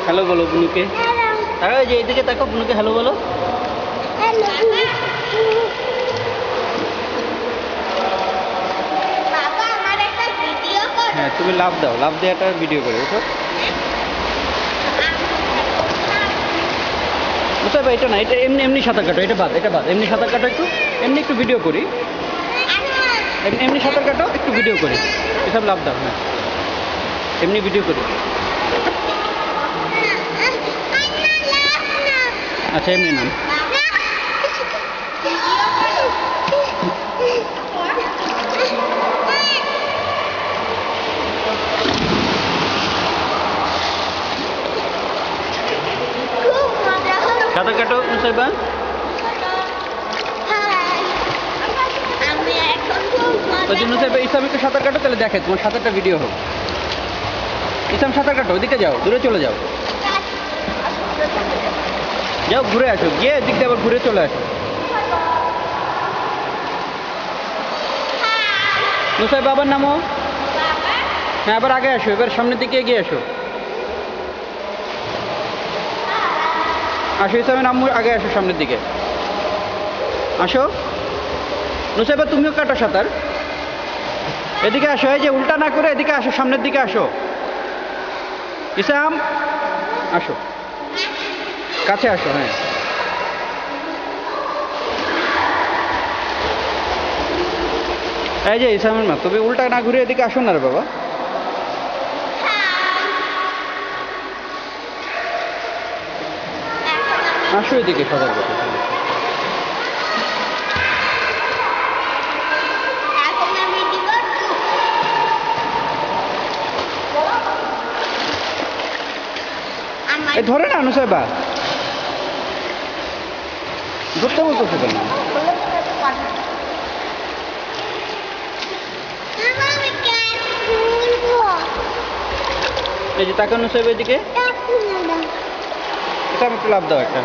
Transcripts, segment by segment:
Hello বলো বুনুকে। তারা ওই যে এইদিকে তাকাও, বুনুকে হ্যালো বলো। হ্যাঁ তুমি লাভ দাও, লাভ দিয়ে একটা ভিডিও করে ওঠো। বুঝতে পারবে এটা না, এটা এমনি এমনি সাঁতার কাটো, এটা বাদ, এটা বাদ, এমনি সাঁতার কাটো একটু, এমনি একটু ভিডিও করি, এমনি এমনি সাঁতার কাটো একটু ভিডিও করি, এসব লাভ দাও। হ্যাঁ এমনি ভিডিও করি। আচ্ছা এমনি নাম। সাঁতার কাটো মুসাইবা। ওই জন্য ইসলাম একটু সাঁতার কাটো, তাহলে দেখে তোমার সাঁতারটা ভিডিও হোক। ইসলাম সাঁতার কাটো, ওইদিকে যাও, দূরে চলে যাও, যাও ঘুরে আসো, গিয়ে এদিক দিয়ে আবার ঘুরে চলে আসো। মুসাই বাবার নামও। হ্যাঁ আবার আগে আসো, এবার সামনের দিকে এগিয়ে আসো। আসো ইসলামের নাম আগে আসো, সামনের দিকে আসো। নুসাইবা তুমিও কাটো সাঁতার, এদিকে আসো, এই যে উল্টা না করে এদিকে আসো, সামনের দিকে আসো। ইসলাম আসো, কাছে আসো। হ্যাঁ এই যে ইসলামের মা, তুমি উল্টা না ঘুরে এদিকে আসো না রে বাবা। আসো এদিকে সাঁতার কাটো। এই ধরে না নুসাইবা, ধরতে বলতেছে কেন? এই যে তাকানো নুসাইবা এদিকে, এটা একটু লাভ দাও একটা।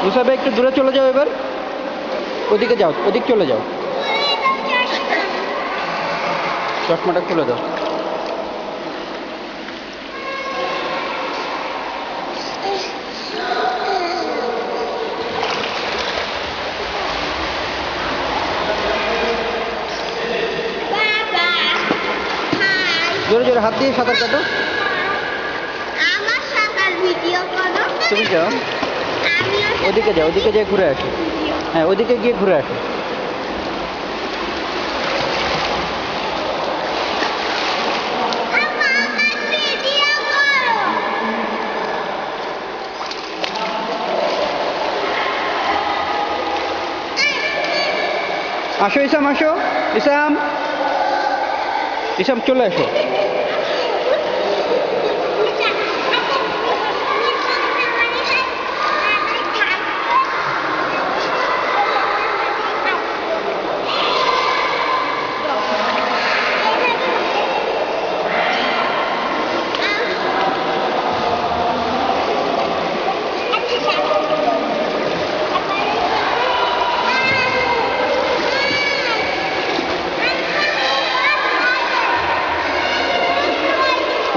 মুসাইবা একটু দূরে চলে যাও, এবার ওদিকে যাও, ওদিক চলে যাও, চশমাটা খুলে দাও। জোরে জোরে হাত দিয়ে সাঁতার কাটো। তুমি যাও, ওদিকে যাও, ওদিকে যেয়ে ঘুরে আসো। হ্যাঁ ওদিকে গিয়ে ঘুরে আসো। আসো ইসাম, আসো ইসাম, ইসাম চলে আসো।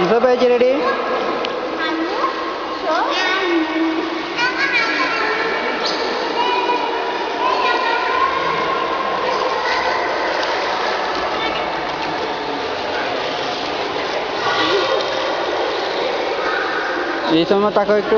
মুসাইবা এই যে রেডি। এই সময় তাকাও একটু।